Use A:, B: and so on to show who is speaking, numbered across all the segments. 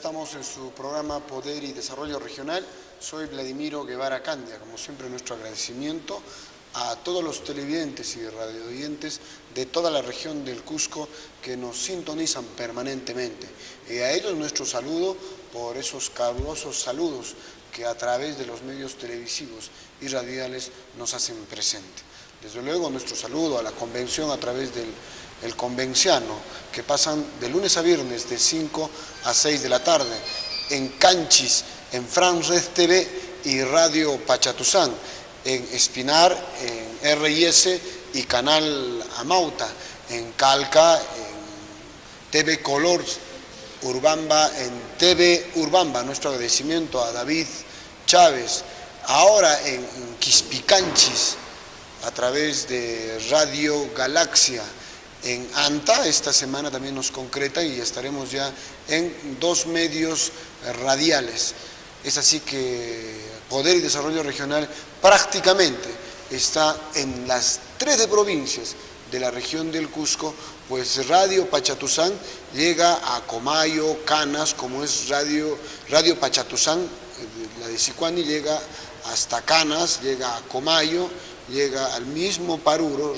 A: estamos en su programa Poder y Desarrollo Regional. Soy Vladimiro Guevara Candia. Como siempre, nuestro agradecimiento a todos los televidentes y radiovidentes de toda la región del Cusco que nos sintonizan permanentemente. Y a ellos nuestro saludo por esos calurosos saludos que a través de los medios televisivos y radiales nos hacen presente. Desde luego nuestro saludo a la convención a través del convenciano, que pasan de lunes a viernes de 5 a 6 de la tarde, en Canchis, en France Red TV y Radio Pachatuzán, en Espinar, en RIS y Canal Amauta, en Calca, en TV Color Urbamba, en TV Urbamba. Nuestro agradecimiento a David Chávez, ahora en Quispicanchis, a través de Radio Galaxia, en ANTA. Esta semana también nos concreta y estaremos ya en 2 medios radiales. Es así que Poder y Desarrollo Regional prácticamente está en las 13 provincias de la región del Cusco, pues Radio Pachatuzán llega a Comayo, Canas, como es Radio Pachatuzán, la de Sicuani llega hasta Canas, llega a Comayo, llega al mismo Paruro,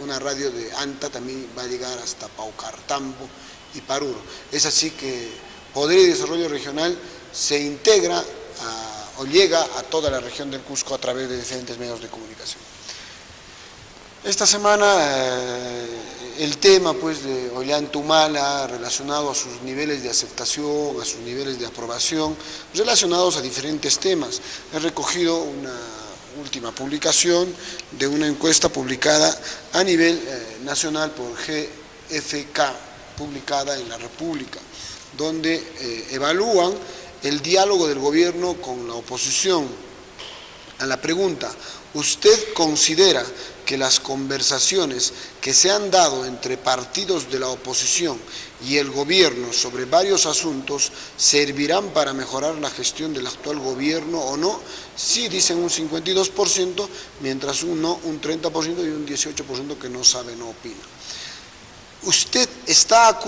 A: una radio de ANTA también va a llegar hasta Paucartambo y Paruro. Es así que Poder y Desarrollo Regional se integra o llega a toda la región del Cusco a través de diferentes medios de comunicación. Esta semana el tema pues de Ollantaytamala relacionado a sus niveles de aceptación, a sus niveles de aprobación, relacionados a diferentes temas. He recogido una última publicación de una encuesta publicada a nivel nacional por GFK, publicada en La República, donde evalúan el diálogo del gobierno con la oposición. A la pregunta, ¿usted considera que las conversaciones que se han dado entre partidos de la oposición y el gobierno sobre varios asuntos servirán para mejorar la gestión del actual gobierno o no? Sí, dicen un 52%, mientras un no, un 30% y un 18% que no sabe, no opina. ¿Usted está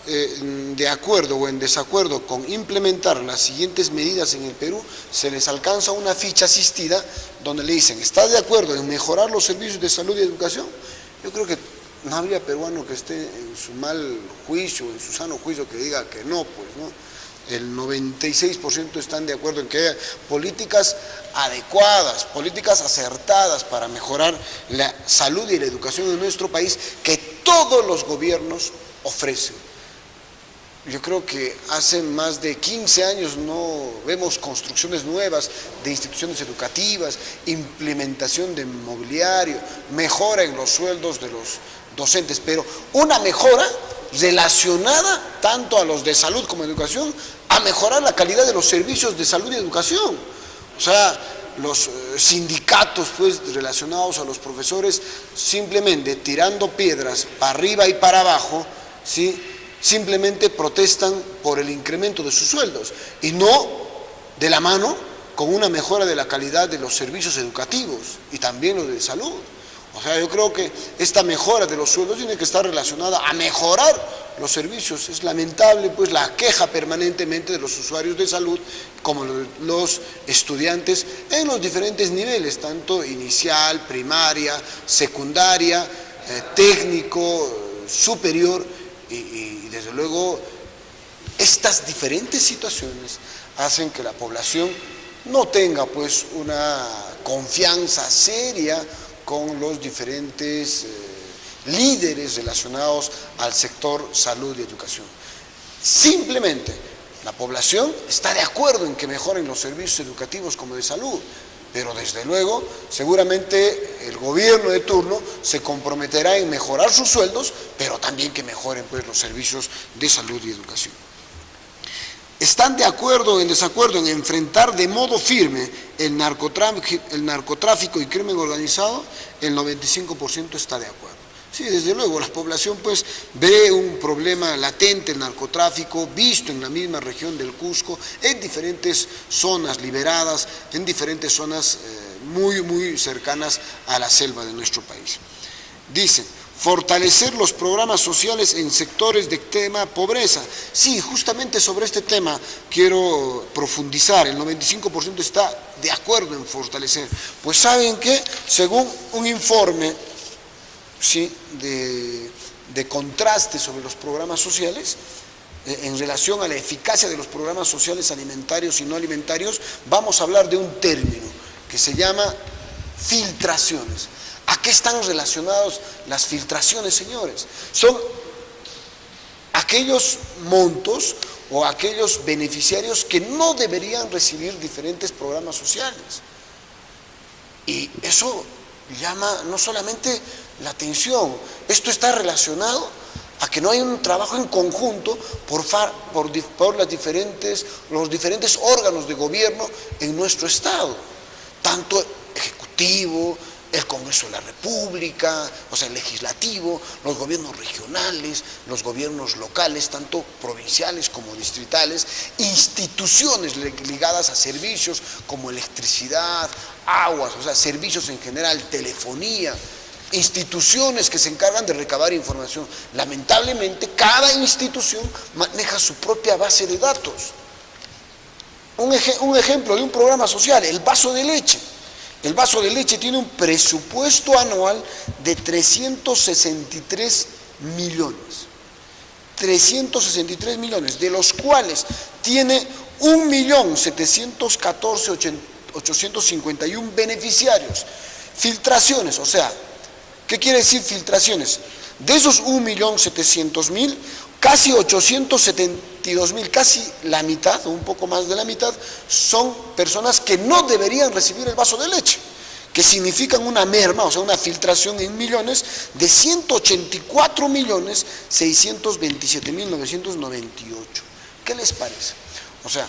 A: de acuerdo o en desacuerdo con implementar las siguientes medidas en el Perú? Se les alcanza una ficha asistida donde le dicen, ¿está de acuerdo en mejorar los servicios de salud y educación? Yo creo que no habría peruano que esté en su mal juicio, en su sano juicio, que diga que no, pues, ¿no? El 96% están de acuerdo en que haya políticas adecuadas, políticas acertadas para mejorar la salud y la educación en nuestro país, que todos los gobiernos ofrecen. Yo creo que hace más de 15 años no vemos construcciones nuevas de instituciones educativas, implementación de mobiliario, mejora en los sueldos de los docentes, pero una mejora relacionada tanto a los de salud como educación, a mejorar la calidad de los servicios de salud y educación. O sea, los sindicatos pues relacionados a los profesores simplemente tirando piedras para arriba y para abajo, ¿sí? Simplemente protestan por el incremento de sus sueldos y no de la mano con una mejora de la calidad de los servicios educativos y también los de salud. O sea, yo creo que esta mejora de los sueldos tiene que estar relacionada a mejorar los servicios. Es lamentable pues la queja permanentemente de los usuarios de salud como los estudiantes en los diferentes niveles, tanto inicial, primaria, secundaria, técnico, superior. Y desde luego estas diferentes situaciones hacen que la población no tenga pues una confianza seria con los diferentes líderes relacionados al sector salud y educación. Simplemente la población está de acuerdo en que mejoren los servicios educativos como de salud, pero desde luego seguramente el gobierno de turno se comprometerá en mejorar sus sueldos, pero también que mejoren pues los servicios de salud y educación. ¿Están de acuerdo o en desacuerdo en enfrentar de modo firme el narcotráfico y crimen organizado? El 95% está de acuerdo. Sí, desde luego, la población pues ve un problema latente, el narcotráfico, visto en la misma región del Cusco, en diferentes zonas liberadas, en diferentes zonas muy cercanas a la selva de nuestro país. Dice, fortalecer los programas sociales en sectores de tema pobreza. Sí, justamente sobre este tema quiero profundizar. El 95% está de acuerdo en fortalecer. Pues saben que, según un informe, ¿sí?, de contraste sobre los programas sociales, en relación a la eficacia de los programas sociales alimentarios y no alimentarios, vamos a hablar de un término que se llama filtraciones. ¿A qué están relacionadas las filtraciones, señores? Son aquellos montos o aquellos beneficiarios que no deberían recibir diferentes programas sociales. Y eso llama no solamente la atención, esto está relacionado a que no hay un trabajo en conjunto por los diferentes órganos de gobierno en nuestro Estado, tanto ejecutivo, el Congreso de la República, o sea, el legislativo, los gobiernos regionales, los gobiernos locales, tanto provinciales como distritales, instituciones ligadas a servicios como electricidad, aguas, o sea, servicios en general, telefonía, instituciones que se encargan de recabar información. Lamentablemente, cada institución maneja su propia base de datos. Un ejemplo de un programa social, el vaso de leche. El vaso de leche tiene un presupuesto anual de 363 millones. 363 millones, de los cuales tiene 1.714.851 beneficiarios. Filtraciones, o sea, ¿qué quiere decir filtraciones? De esos 1.700.000, casi 872.000, casi la mitad, o un poco más de la mitad, son personas que no deberían recibir el vaso de leche, que significan una merma, o sea, una filtración en millones de 184.627.998. ¿Qué les parece? O sea,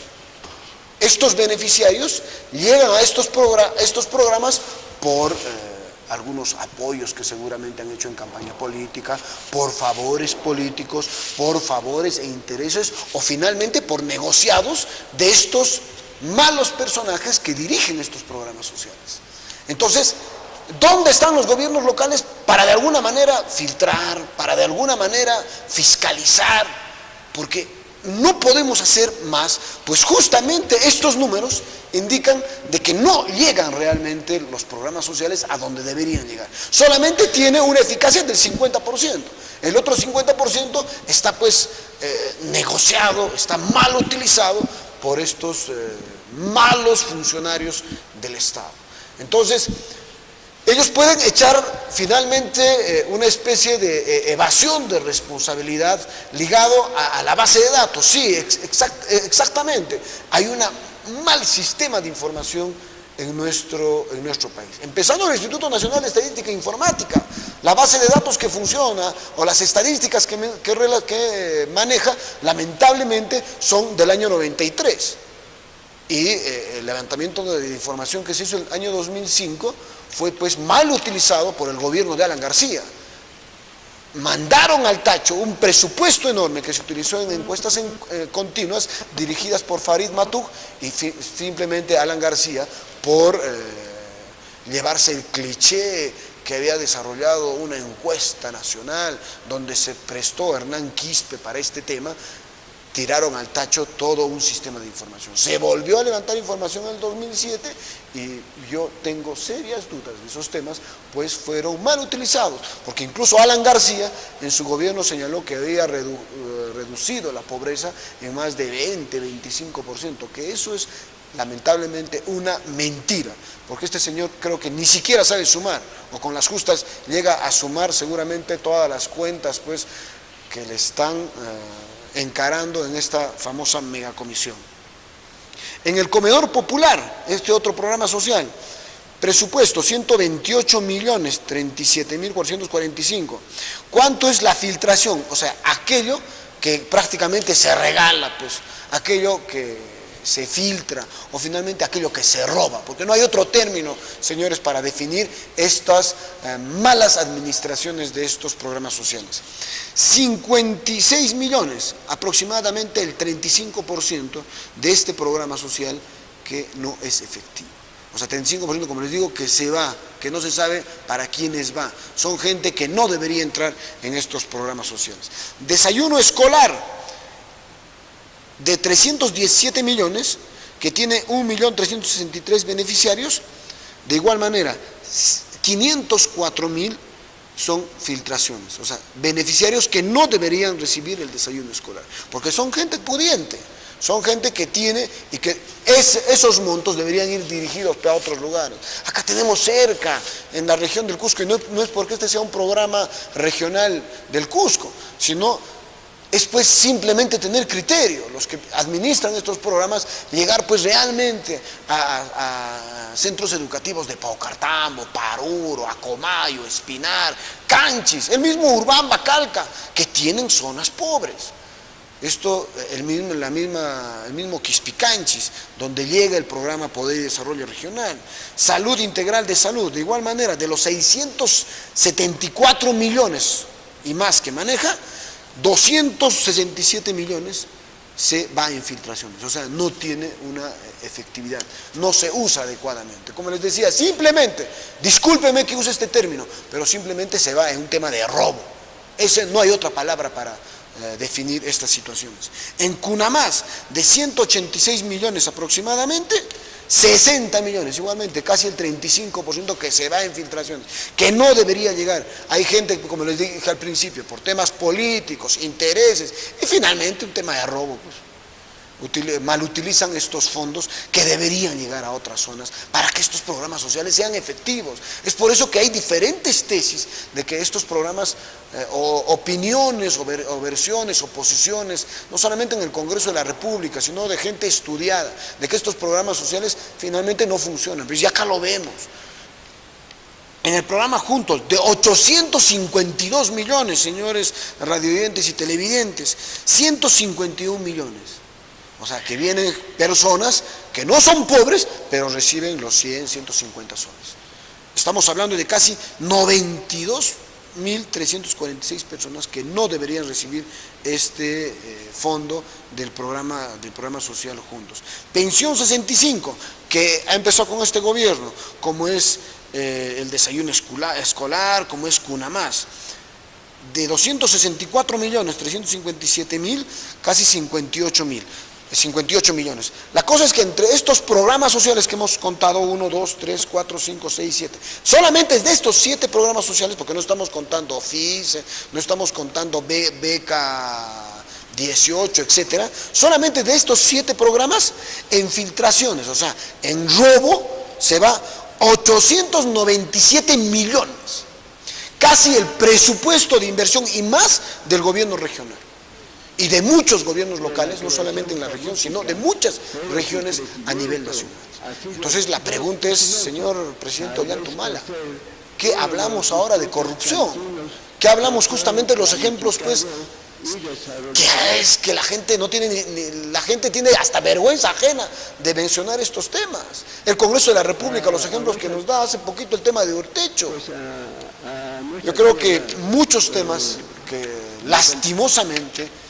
A: estos beneficiarios llegan a estos programas por algunos apoyos que seguramente han hecho en campaña política, por favores políticos, por favores e intereses, o finalmente por negociados de estos malos personajes que dirigen estos programas sociales. Entonces, ¿dónde están los gobiernos locales para de alguna manera filtrar, para de alguna manera fiscalizar? Porque no podemos hacer más, pues justamente estos números indican de que no llegan realmente los programas sociales a donde deberían llegar. Solamente tiene una eficacia del 50%. El otro 50% está pues negociado, está mal utilizado por estos malos funcionarios del Estado. Entonces, ellos pueden echar finalmente una especie de evasión de responsabilidad ligado a la base de datos. Sí, exactamente. Hay un mal sistema de información en nuestro país. Empezando el Instituto Nacional de Estadística e Informática, la base de datos que funciona o las estadísticas que maneja, lamentablemente son del año 93. Y el levantamiento de información que se hizo el año 2005 fue pues mal utilizado por el gobierno de Alan García. Mandaron al tacho un presupuesto enorme que se utilizó en encuestas continuas dirigidas por Farid Matuk y simplemente Alan García por llevarse el cliché que había desarrollado una encuesta nacional donde se prestó Hernán Quispe para este tema. Tiraron al tacho todo un sistema de información. Se volvió a levantar información en el 2007 y yo tengo serias dudas de esos temas, pues fueron mal utilizados, porque incluso Alan García en su gobierno señaló que había reducido la pobreza en más de 20-25%, que eso es lamentablemente una mentira, porque este señor creo que ni siquiera sabe sumar, o con las justas llega a sumar seguramente todas las cuentas pues que le están encarando en esta famosa megacomisión. En el comedor popular, este otro programa social, presupuesto 128.037.445. ¿Cuánto es la filtración? O sea, aquello que prácticamente se regala, pues, aquello que se filtra, o finalmente aquello que se roba, porque no hay otro término, señores, para definir estas malas administraciones de estos programas sociales. 56 millones, aproximadamente el 35% de este programa social que no es efectivo. O sea, 35%, como les digo, que se va, que no se sabe para quiénes va. Son gente que no debería entrar en estos programas sociales. Desayuno escolar de 317 millones, que tiene 1.363.000 beneficiarios. De igual manera, 504.000 son filtraciones, o sea, beneficiarios que no deberían recibir el desayuno escolar, porque son gente pudiente, son gente que tiene y que esos montos deberían ir dirigidos a otros lugares. Acá tenemos cerca, en la región del Cusco, y no es porque este sea un programa regional del Cusco, sino es pues simplemente tener criterio, los que administran estos programas, llegar pues realmente a centros educativos de Paucartambo, Paruro, Acomayo, Espinar, Canchis, el mismo Urbamba, Calca, que tienen zonas pobres. Esto, el mismo Quispicanchis, donde llega el programa Poder y Desarrollo Regional. Salud integral de salud, de igual manera, de los 674 millones y más que maneja, 267 millones se va a infiltraciones, o sea, no tiene una efectividad, no se usa adecuadamente. Como les decía, simplemente, discúlpeme que use este término, pero simplemente se va en un tema de robo. No hay otra palabra para definir estas situaciones. En Cunamás, de 186 millones aproximadamente, 60 millones, igualmente, casi el 35% que se va en filtraciones, que no debería llegar. Hay gente, como les dije al principio, por temas políticos, intereses, y finalmente un tema de robo, pues. Mal utilizan estos fondos que deberían llegar a otras zonas para que estos programas sociales sean efectivos. Es por eso que hay diferentes tesis de que estos programas, opiniones o versiones o posiciones, no solamente en el Congreso de la República, sino de gente estudiada, de que estos programas sociales finalmente no funcionan. Pues ya acá lo vemos. En el programa Juntos, de 852 millones, señores radiovidentes y televidentes, 151 millones. O sea, que vienen personas que no son pobres, pero reciben los 100, 150 soles. Estamos hablando de casi 92.346 personas que no deberían recibir este fondo del programa social Juntos. Pensión 65, que ha empezado con este gobierno, como es el desayuno escolar, como es Cunamás. De 264.357.000, casi 58 millones. La cosa es que entre estos programas sociales que hemos contado, 1, 2, 3, 4, 5, 6, 7, solamente de estos 7 programas sociales, porque no estamos contando FICE, no estamos contando beca 18, etcétera, solamente de estos 7 programas, en filtraciones, o sea, en robo, se va 897 millones, casi el presupuesto de inversión y más del gobierno regional. Y de muchos gobiernos locales, no solamente en la región, sino de muchas regiones a nivel nacional. Entonces la pregunta es, señor presidente Ollanta-Humala, ¿qué hablamos ahora de corrupción? ¿Qué hablamos justamente de los ejemplos, pues, que es que la gente no tiene, la gente tiene hasta vergüenza ajena de mencionar estos temas? El Congreso de la República, los ejemplos que nos da hace poquito el tema de Urtecho. Yo creo que muchos temas que lastimosamente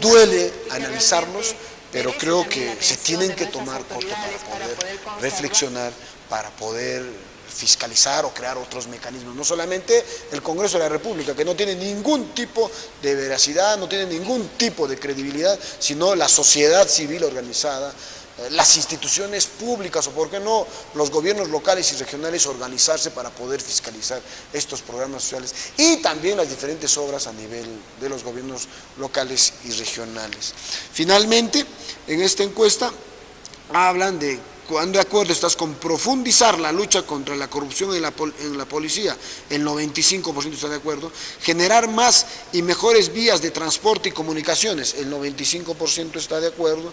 A: duele analizarlos, pero creo que se tienen que tomar corto para poder reflexionar, para poder fiscalizar o crear otros mecanismos. No solamente el Congreso de la República, que no tiene ningún tipo de veracidad, no tiene ningún tipo de credibilidad, sino la sociedad civil organizada, las instituciones públicas o, por qué no, los gobiernos locales y regionales organizarse para poder fiscalizar estos programas sociales y también las diferentes obras a nivel de los gobiernos locales y regionales. Finalmente, en esta encuesta hablan de ¿cuán de acuerdo estás con profundizar la lucha contra la corrupción en la policía? El 95% está de acuerdo. Generar más y mejores vías de transporte y comunicaciones, el 95% está de acuerdo.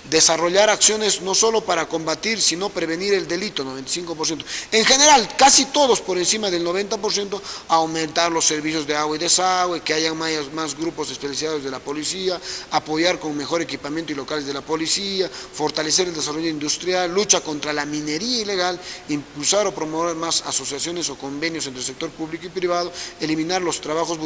A: Desarrollar acciones no solo para combatir, sino prevenir el delito, 95%. En general, casi todos por encima del 90%, aumentar los servicios de agua y desagüe, que hayan más grupos especializados de la policía, apoyar con mejor equipamiento y locales de la policía, fortalecer el desarrollo industrial, lucha contra la minería ilegal, impulsar o promover más asociaciones o convenios entre el sector público y privado, eliminar los trabajos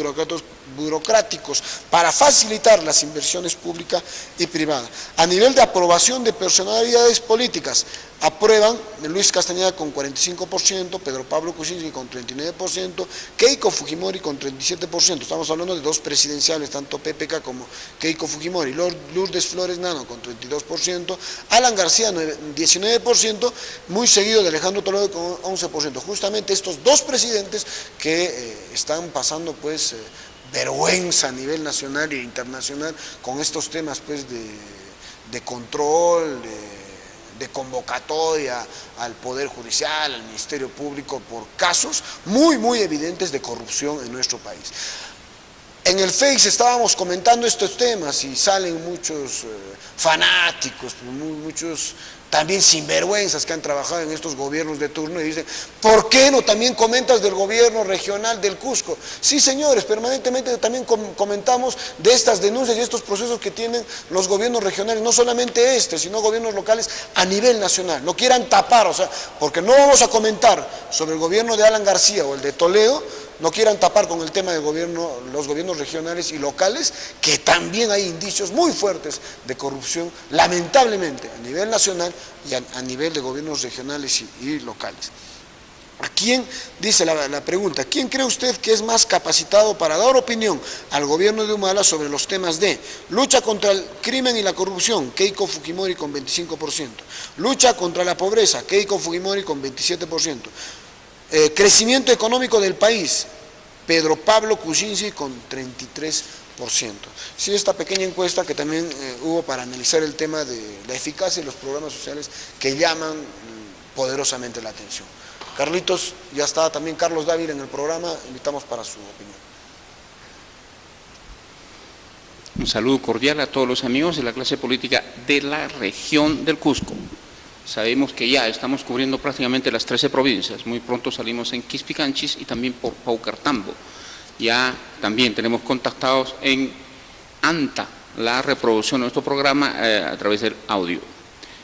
A: burocráticos para facilitar las inversiones públicas y privadas. A nivel de aprobación de personalidades políticas, Aprueban Luis Castañeda con 45%, Pedro Pablo Kuczynski con 39%, Keiko Fujimori con 37%. Estamos hablando de dos presidenciales, tanto PPK como Keiko Fujimori. Lourdes Flores Nano con 32%, Alan García 19%, muy seguido de Alejandro Toledo con 11%. Justamente estos dos presidentes que están pasando pues vergüenza a nivel nacional e internacional con estos temas pues de control, de convocatoria al Poder Judicial, al Ministerio Público, por casos muy evidentes de corrupción en nuestro país. En el Face estábamos comentando estos temas y salen muchos fanáticos, muchos también sinvergüenzas que han trabajado en estos gobiernos de turno y dicen, ¿por qué no también comentas del gobierno regional del Cusco? Sí, señores, permanentemente también comentamos de estas denuncias y estos procesos que tienen los gobiernos regionales, no solamente sino gobiernos locales a nivel nacional. No quieran tapar, o sea, porque no vamos a comentar sobre el gobierno de Alan García o el de Toledo, no quieran tapar con el tema de los gobiernos regionales y locales, que también hay indicios muy fuertes de corrupción, lamentablemente, a nivel nacional y a nivel de gobiernos regionales y locales. ¿A quién, dice la pregunta, quién cree usted que es más capacitado para dar opinión al gobierno de Humala sobre los temas de lucha contra el crimen y la corrupción? Keiko Fujimori con 25%. Lucha contra la pobreza, Keiko Fujimori con 27%. Crecimiento económico del país, Pedro Pablo Kuczynski con 33%. Sí, esta pequeña encuesta que también hubo para analizar el tema de la eficacia de los programas sociales que llaman poderosamente la atención. Carlitos, ya está también Carlos Dávila en el programa, invitamos para su opinión.
B: Un saludo cordial a todos los amigos de la clase política de la región del Cusco. Sabemos que ya estamos cubriendo prácticamente las 13 provincias, muy pronto salimos en Quispicanchis y también por Paucartambo. Ya también tenemos contactados en ANTA, la reproducción de nuestro programa a través del audio.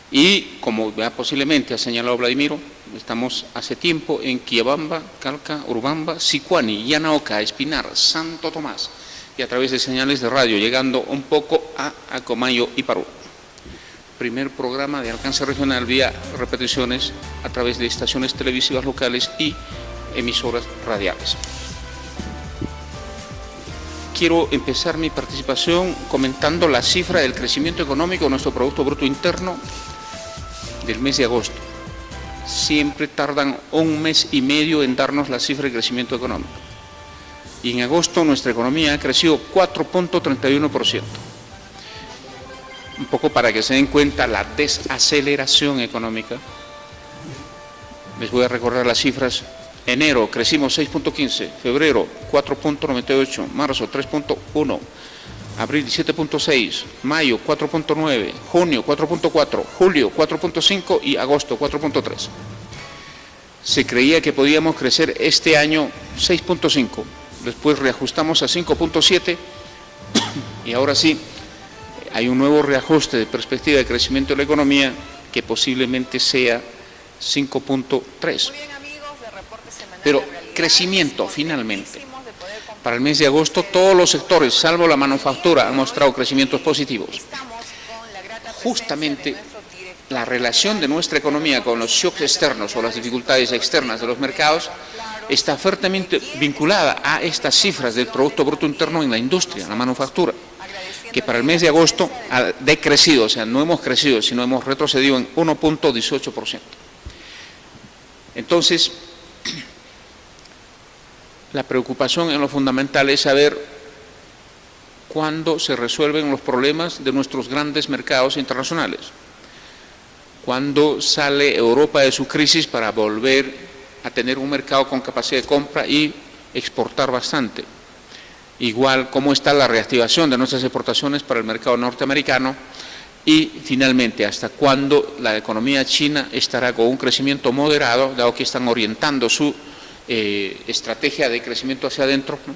B: Y como ya posiblemente ha señalado Vladimiro, estamos hace tiempo en Quiabamba, Calca, Urubamba, Sicuani, Yanaoca, Espinar, Santo Tomás, y a través de señales de radio, llegando un poco a Acomayo y Parú. Primer programa de alcance regional vía repeticiones a través de estaciones televisivas locales y emisoras radiales. Quiero empezar mi participación comentando la cifra del crecimiento económico de nuestro Producto Bruto Interno del mes de agosto. Siempre tardan un mes y medio en darnos la cifra de crecimiento económico. Y en agosto nuestra economía ha crecido 4.31%. Un poco para que se den cuenta la desaceleración económica. Les voy a recordar las cifras. Enero crecimos 6.15, febrero 4.98, marzo 3.1, abril 7.6, mayo 4.9, junio 4.4, julio 4.5 y agosto 4.3. Se creía que podíamos crecer este año 6.5, después reajustamos a 5.7 y ahora sí hay un nuevo reajuste de perspectiva de crecimiento de la economía que posiblemente sea 5.3. Pero crecimiento finalmente. Para el mes de agosto todos los sectores, salvo la manufactura, han mostrado crecimientos positivos. Justamente la relación de nuestra economía con los shocks externos o las dificultades externas de los mercados está fuertemente vinculada a estas cifras del Producto Bruto Interno en la industria, en la manufactura, que para el mes de agosto ha decrecido, o sea, no hemos crecido, sino hemos retrocedido en 1.18%. Entonces, la preocupación en lo fundamental es saber cuándo se resuelven los problemas de nuestros grandes mercados internacionales, cuándo sale Europa de su crisis para volver a tener un mercado con capacidad de compra y exportar bastante. Igual cómo está la reactivación de nuestras exportaciones para el mercado norteamericano y finalmente hasta cuándo la economía china estará con un crecimiento moderado, dado que están orientando su estrategia de crecimiento hacia adentro, ¿no?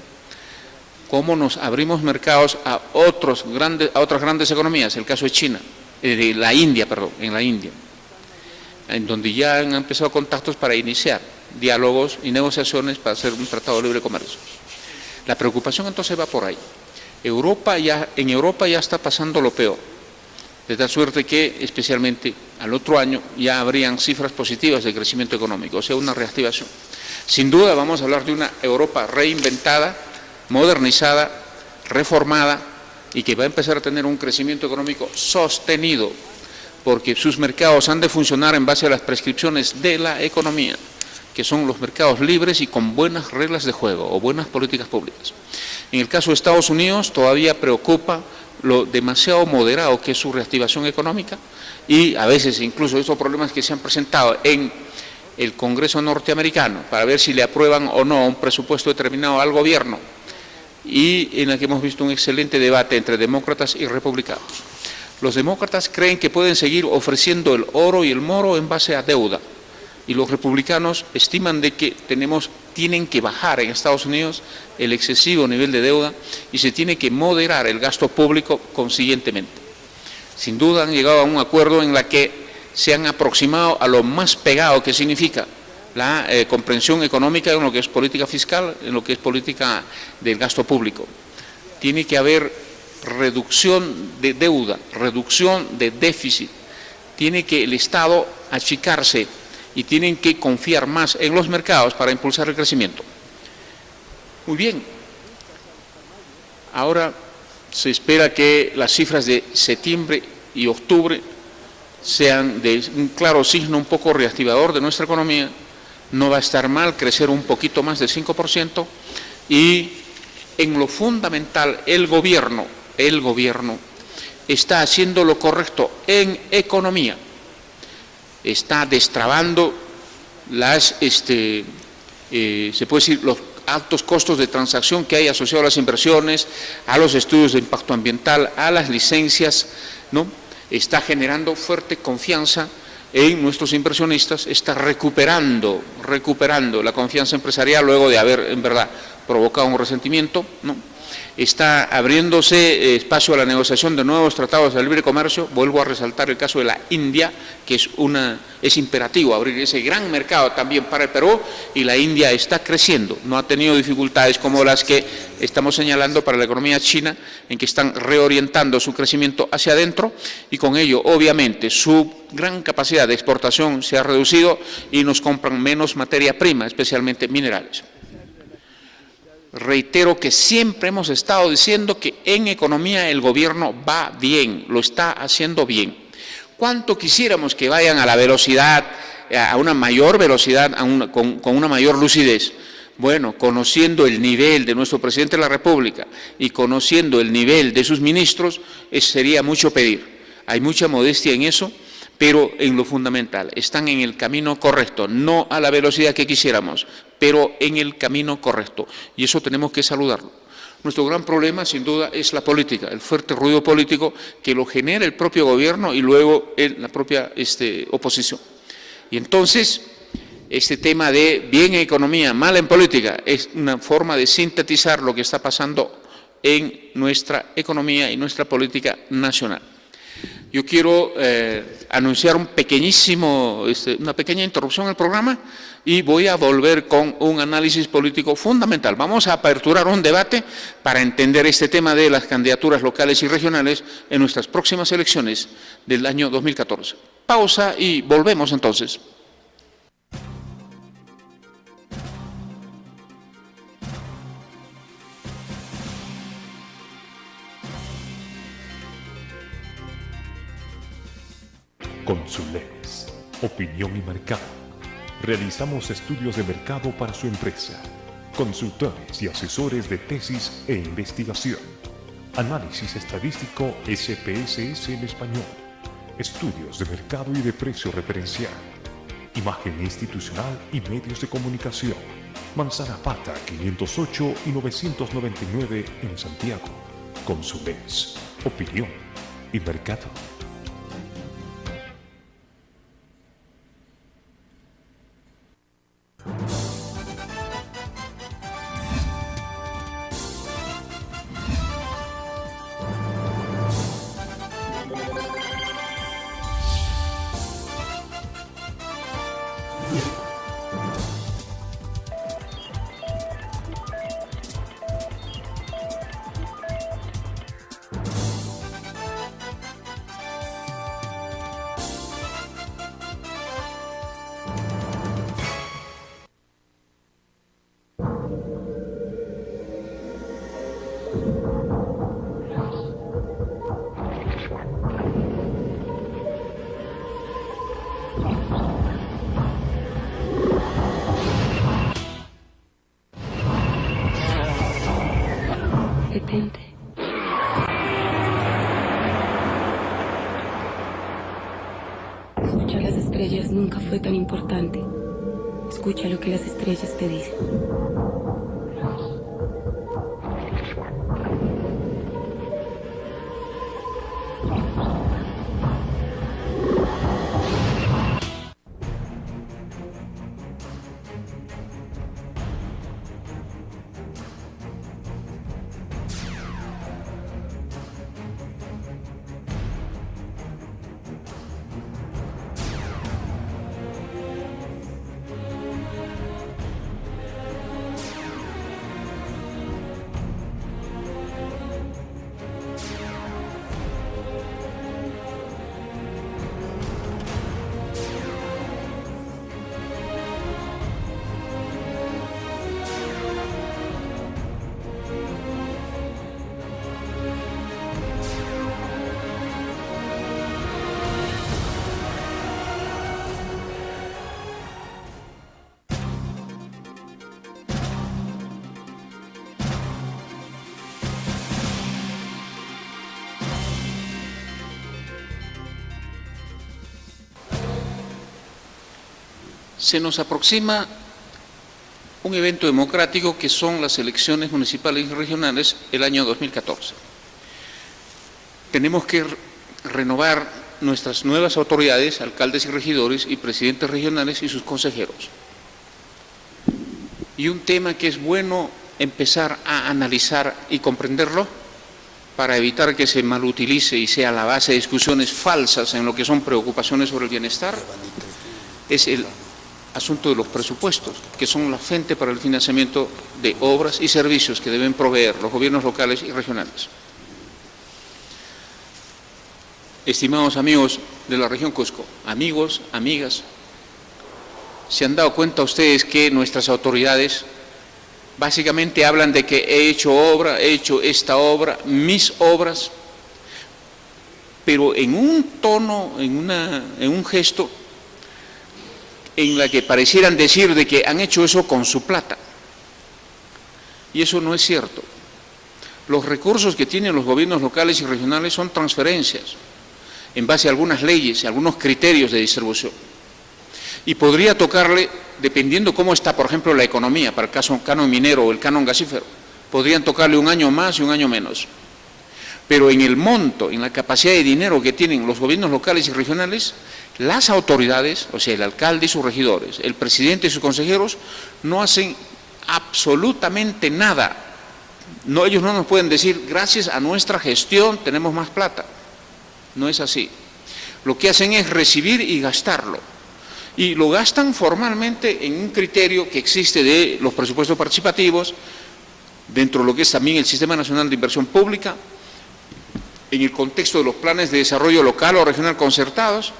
B: Cómo nos abrimos mercados a otras grandes economías, el caso de China, en la India, en donde ya han empezado contactos para iniciar diálogos y negociaciones para hacer un tratado de libre comercio. La preocupación entonces va por ahí. En Europa ya está pasando lo peor. de tal suerte que especialmente al otro año ya habrían cifras positivas de crecimiento económico, o sea, una reactivación. Sin duda vamos a hablar de una Europa reinventada, modernizada, reformada y que va a empezar a tener un crecimiento económico sostenido, porque sus mercados han de funcionar en base a las prescripciones de la economía, que son los mercados libres y con buenas reglas de juego o buenas políticas públicas. En el caso de Estados Unidos todavía preocupa lo demasiado moderado que es su reactivación económica y a veces incluso estos problemas que se han presentado en el Congreso norteamericano para ver si le aprueban o no un presupuesto determinado al gobierno y en el que hemos visto un excelente debate entre demócratas y republicanos. Los demócratas creen que pueden seguir ofreciendo el oro y el moro en base a deuda y los republicanos estiman de que tienen que bajar en Estados Unidos el excesivo nivel de deuda y se tiene que moderar el gasto público consiguientemente. Sin duda han llegado a un acuerdo en la que se han aproximado a lo más pegado que significa la comprensión económica en lo que es política fiscal, en lo que es política del gasto público. Tiene que haber reducción de deuda, reducción de déficit, tiene que el Estado achicarse y tienen que confiar más en los mercados para impulsar el crecimiento. Muy bien, ahora se espera que las cifras de septiembre y octubre sean de un claro signo un poco reactivador de nuestra economía. No va a estar mal crecer un poquito más del 5% y en lo fundamental el gobierno está haciendo lo correcto en economía, está destrabando se puede decir, los altos costos de transacción que hay asociados a las inversiones, a los estudios de impacto ambiental, a las licencias, ¿no? Está generando fuerte confianza en nuestros inversionistas, está recuperando la confianza empresarial luego de haber, en verdad, provocado un resentimiento, ¿no? Está abriéndose espacio a la negociación de nuevos tratados de libre comercio. Vuelvo a resaltar el caso de la India, que es imperativo abrir ese gran mercado también para el Perú, y la India está creciendo, no ha tenido dificultades como las que estamos señalando para la economía china, en que están reorientando su crecimiento hacia adentro, y con ello, obviamente, su gran capacidad de exportación se ha reducido y nos compran menos materia prima, especialmente minerales. Reitero que siempre hemos estado diciendo que en economía el gobierno va bien, lo está haciendo bien. ¿Cuánto quisiéramos que vayan a la velocidad, a una mayor velocidad, con una mayor lucidez? Bueno, conociendo el nivel de nuestro presidente de la República y conociendo el nivel de sus ministros, sería mucho pedir. Hay mucha modestia en eso, pero en lo fundamental, están en el camino correcto, no a la velocidad que quisiéramos, pero en el camino correcto, y eso tenemos que saludarlo. Nuestro gran problema, sin duda, es la política, el fuerte ruido político que lo genera el propio gobierno y luego la propia oposición. Y entonces, este tema de bien en economía, mal en política, es una forma de sintetizar lo que está pasando en nuestra economía y nuestra política nacional. Yo quiero anunciar una pequeña interrupción al programa y voy a volver con un análisis político fundamental. Vamos a aperturar un debate para entender este tema de las candidaturas locales y regionales en nuestras próximas elecciones del año 2014. Pausa y volvemos entonces.
C: Consulex, opinión y mercado. Realizamos estudios de mercado para su empresa, consultores y asesores de tesis e investigación, análisis estadístico SPSS en español, estudios de mercado y de precio referencial, imagen institucional y medios de comunicación. Manzana Pata 508 y 999 en Santiago. Consulex, opinión y mercado.
D: Detente. Escuchar las estrellas nunca fue tan importante. Escucha lo que las estrellas te dicen.
B: Se nos aproxima un evento democrático que son las elecciones municipales y regionales el año 2014. Tenemos que renovar nuestras nuevas autoridades, alcaldes y regidores y presidentes regionales y sus consejeros. Y un tema que es bueno empezar a analizar y comprenderlo para evitar que se malutilice y sea la base de discusiones falsas en lo que son preocupaciones sobre el bienestar, es el asunto de los presupuestos, que son la fuente para el financiamiento de obras y servicios que deben proveer los gobiernos locales y regionales. Estimados amigos de la región Cusco, amigos, amigas, ¿se han dado cuenta ustedes que nuestras autoridades básicamente hablan de que he hecho obra, he hecho esta obra, mis obras, pero en un tono, en un gesto en la que parecieran decir de que han hecho eso con su plata? Y eso no es cierto. Los recursos que tienen los gobiernos locales y regionales son transferencias en base a algunas leyes y algunos criterios de distribución. Y podría tocarle, dependiendo cómo está, por ejemplo, la economía, para el caso canon minero o el canon gasífero, podrían tocarle un año más y un año menos. Pero en el monto, en la capacidad de dinero que tienen los gobiernos locales y regionales, las autoridades, o sea, el alcalde y sus regidores, el presidente y sus consejeros, no hacen absolutamente nada. No, ellos no nos pueden decir, gracias a nuestra gestión tenemos más plata. No es así. Lo que hacen es recibir y gastarlo. Y lo gastan formalmente en un criterio que existe de los presupuestos participativos, dentro de lo que es también el Sistema Nacional de Inversión Pública, en el contexto de los planes de desarrollo local o regional concertados,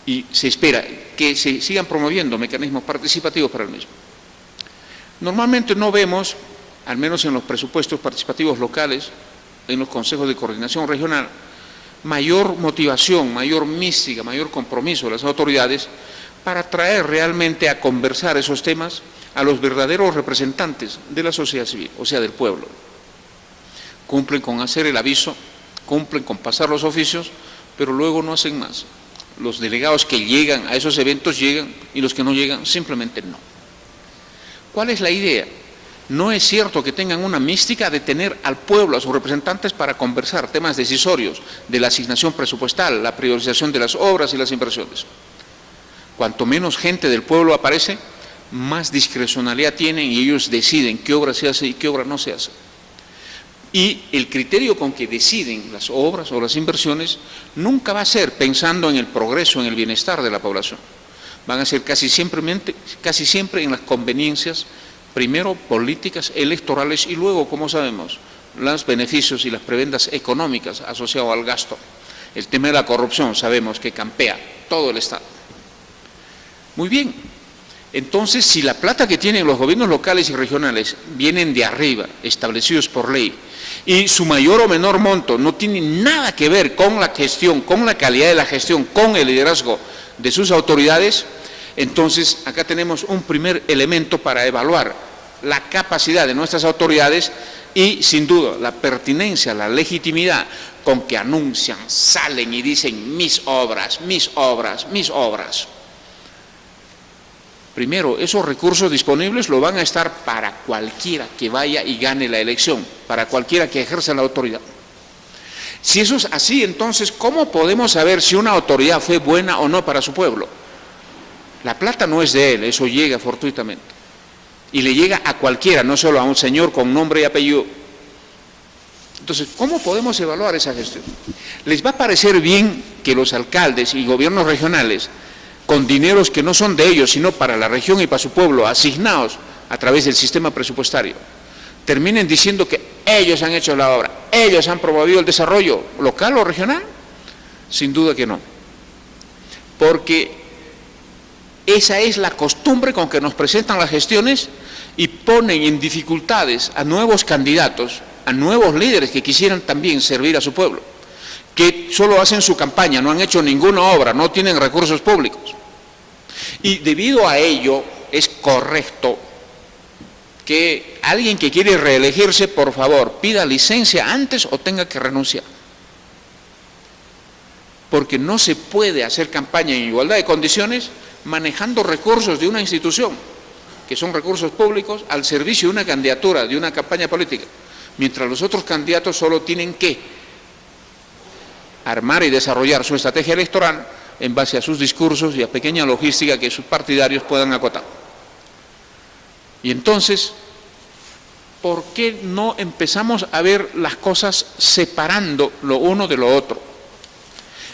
B: y se espera que se sigan promoviendo mecanismos participativos para el mismo. Normalmente no vemos, al menos en los presupuestos participativos locales, en los consejos de coordinación regional, mayor motivación, mayor mística, mayor compromiso de las autoridades para traer realmente a conversar esos temas a los verdaderos representantes de la sociedad civil, o sea, del pueblo. Cumplen con hacer el aviso, cumplen con pasar los oficios, pero luego no hacen más. Los delegados que llegan a esos eventos llegan y los que no llegan simplemente no. ¿Cuál es la idea? No es cierto que tengan una mística de tener al pueblo, a sus representantes, para conversar temas decisorios de la asignación presupuestal, la priorización de las obras y las inversiones. Cuanto menos gente del pueblo aparece, más discrecionalidad tienen y ellos deciden qué obra se hace y qué obra no se hace. Y el criterio con que deciden las obras o las inversiones nunca va a ser pensando en el progreso, en el bienestar de la población. Van a ser casi siempre en las conveniencias, primero políticas, electorales y luego, como sabemos, los beneficios y las prebendas económicas asociados al gasto. El tema de la corrupción sabemos que campea todo el Estado. Muy bien, Entonces, si la plata que tienen los gobiernos locales y regionales vienen de arriba, establecidos por ley, y su mayor o menor monto no tiene nada que ver con la gestión, con la calidad de la gestión, con el liderazgo de sus autoridades, entonces acá tenemos un primer elemento para evaluar la capacidad de nuestras autoridades y, sin duda, la pertinencia, la legitimidad con que anuncian, salen y dicen mis obras, mis obras, mis obras. Primero, esos recursos disponibles lo van a estar para cualquiera que vaya y gane la elección, para cualquiera que ejerza la autoridad. Si eso es así, entonces, ¿cómo podemos saber si una autoridad fue buena o no para su pueblo? La plata no es de él, eso llega fortuitamente. Y le llega a cualquiera, no solo a un señor con nombre y apellido. Entonces, ¿cómo podemos evaluar esa gestión? ¿Les va a parecer bien que los alcaldes y gobiernos regionales, con dineros que no son de ellos, sino para la región y para su pueblo, asignados a través del sistema presupuestario, terminen diciendo que ellos han hecho la obra, ellos han promovido el desarrollo local o regional? Sin duda que no. Porque esa es la costumbre con que nos presentan las gestiones y ponen en dificultades a nuevos candidatos, a nuevos líderes que quisieran también servir a su pueblo, que solo hacen su campaña, no han hecho ninguna obra, no tienen recursos públicos. Y debido a ello es correcto que alguien que quiere reelegirse, por favor, pida licencia antes o tenga que renunciar. Porque no se puede hacer campaña en igualdad de condiciones manejando recursos de una institución, que son recursos públicos, al servicio de una candidatura, de una campaña política, mientras los otros candidatos solo tienen que armar y desarrollar su estrategia electoral en base a sus discursos y a pequeña logística que sus partidarios puedan acotar. Y entonces, ¿por qué no empezamos a ver las cosas separando lo uno de lo otro?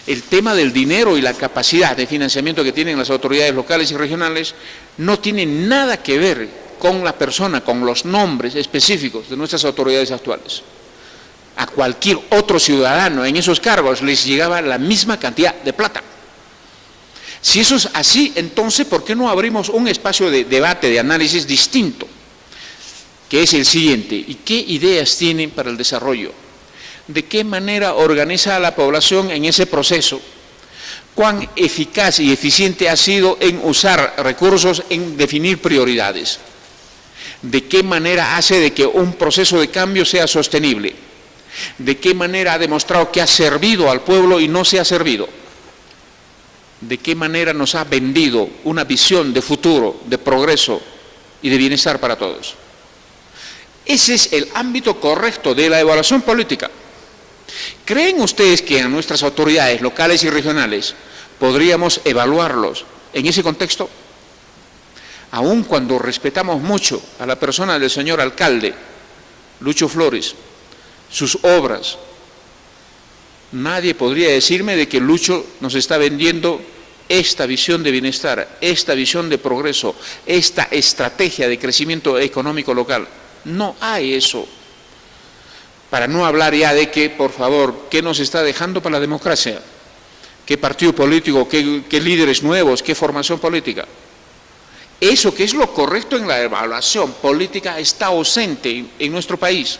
B: El tema del dinero y la capacidad de financiamiento que tienen las autoridades locales y regionales no tiene nada que ver con la persona, con los nombres específicos de nuestras autoridades actuales. A cualquier otro ciudadano en esos cargos les llegaba la misma cantidad de plata. Si eso es así, entonces, ¿por qué no abrimos un espacio de debate, de análisis distinto? Que es el siguiente: ¿y qué ideas tienen para el desarrollo? ¿De qué manera organiza a la población en ese proceso? ¿Cuán eficaz y eficiente ha sido en usar recursos, en definir prioridades? ¿De qué manera hace de que un proceso de cambio sea sostenible? ¿De qué manera ha demostrado que ha servido al pueblo y no se ha servido? ¿De qué manera nos ha vendido una visión de futuro, de progreso y de bienestar para todos? Ese es el ámbito correcto de la evaluación política. ¿Creen ustedes que a nuestras autoridades locales y regionales podríamos evaluarlos en ese contexto? Aun cuando respetamos mucho a la persona del señor alcalde, Lucho Flores, sus obras, nadie podría decirme de que Lucho nos está vendiendo esta visión de bienestar, esta visión de progreso, esta estrategia de crecimiento económico local. No hay eso. Para no hablar ya de que, por favor, ¿qué nos está dejando para la democracia? ¿Qué partido político, qué líderes nuevos, qué formación política? Eso que es lo correcto en la evaluación política está ausente en nuestro país.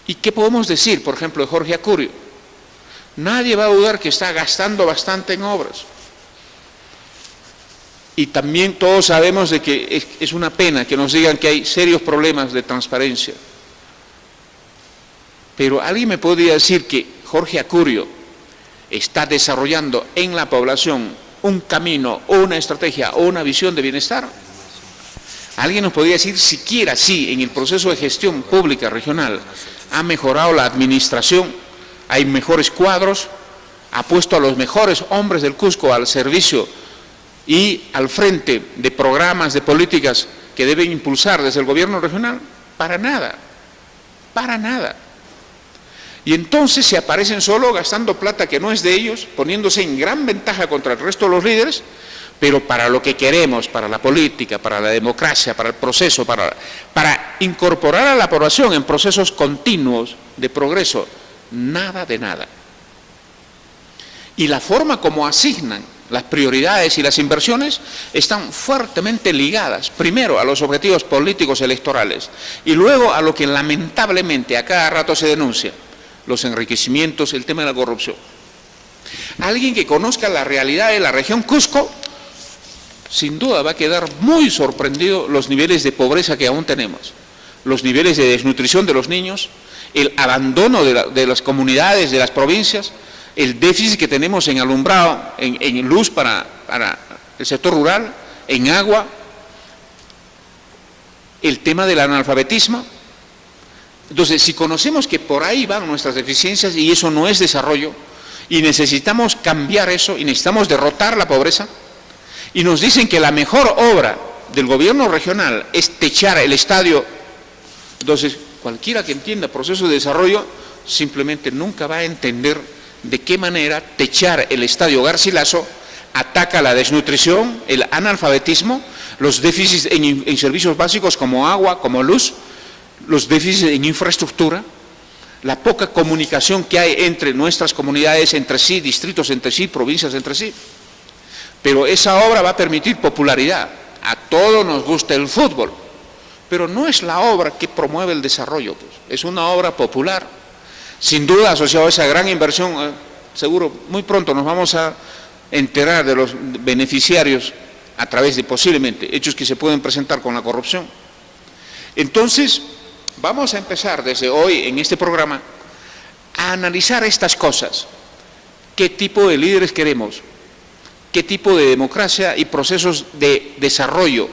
B: ¿Y qué podemos decir, por ejemplo, de Jorge Acurio? Nadie va a dudar que está gastando bastante en obras. Y también todos sabemos de que es una pena que nos digan que hay serios problemas de transparencia. Pero alguien me podría decir que Jorge Acurio está desarrollando en la población un camino, o una estrategia, o una visión de bienestar. Alguien nos podría decir siquiera si en el proceso de gestión pública regional ha mejorado la administración, hay mejores cuadros, ha puesto a los mejores hombres del Cusco al servicio y al frente de programas, de políticas que deben impulsar desde el gobierno regional. Para nada, para nada. Y entonces se aparecen solo gastando plata que no es de ellos, poniéndose en gran ventaja contra el resto de los líderes, pero para lo que queremos, para la política, para la democracia, para el proceso, para incorporar a la población en procesos continuos de progreso, nada de nada. Y la forma como asignan las prioridades y las inversiones están fuertemente ligadas, primero a los objetivos políticos electorales y luego a lo que lamentablemente a cada rato se denuncia, los enriquecimientos, el tema de la corrupción. Alguien que conozca la realidad de la región Cusco, sin duda va a quedar muy sorprendido los niveles de pobreza que aún tenemos, los niveles de desnutrición de los niños, el abandono de las comunidades, de las provincias, el déficit que tenemos en alumbrado, en luz para el sector rural, en agua, el tema del analfabetismo. Entonces, si conocemos que por ahí van nuestras deficiencias y eso no es desarrollo, y necesitamos cambiar eso, y necesitamos derrotar la pobreza, y nos dicen que la mejor obra del gobierno regional es techar el estadio, entonces cualquiera que entienda proceso de desarrollo simplemente nunca va a entender de qué manera techar el estadio Garcilaso ataca la desnutrición, el analfabetismo, los déficits en servicios básicos como agua, como luz, los déficits en infraestructura, la poca comunicación que hay entre nuestras comunidades entre sí, distritos entre sí, provincias entre sí. Pero esa obra va a permitir popularidad. A todos nos gusta el fútbol, pero no es la obra que promueve el desarrollo, pues. Es una obra popular. Sin duda, asociado a esa gran inversión, seguro muy pronto nos vamos a enterar de los beneficiarios a través de posiblemente hechos que se pueden presentar con la corrupción. Entonces, vamos a empezar desde hoy en este programa a analizar estas cosas. ¿Qué tipo de líderes queremos? ¿Qué tipo de democracia y procesos de desarrollo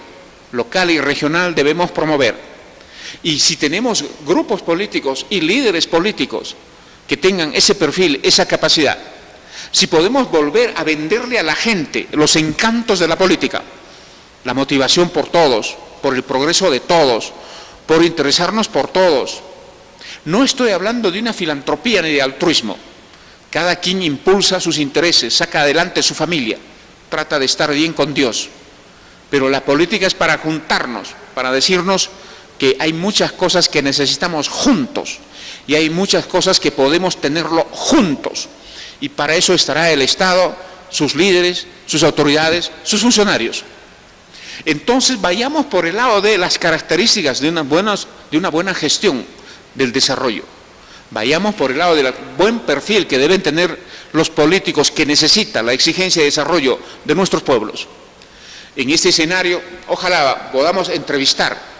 B: local y regional debemos promover? Y si tenemos grupos políticos y líderes políticos que tengan ese perfil, esa capacidad, si podemos volver a venderle a la gente los encantos de la política, la motivación por todos, por el progreso de todos, por interesarnos por todos. No estoy hablando de una filantropía ni de altruismo. Cada quien impulsa sus intereses, saca adelante su familia, trata de estar bien con Dios. Pero la política es para juntarnos, para decirnos que hay muchas cosas que necesitamos juntos y hay muchas cosas que podemos tenerlo juntos. Y para eso estará el Estado, sus líderes, sus autoridades, sus funcionarios. Entonces vayamos por el lado de las características de una buena gestión del desarrollo. Vayamos por el lado del buen perfil que deben tener los políticos que necesitan la exigencia de desarrollo de nuestros pueblos. En este escenario, ojalá podamos entrevistar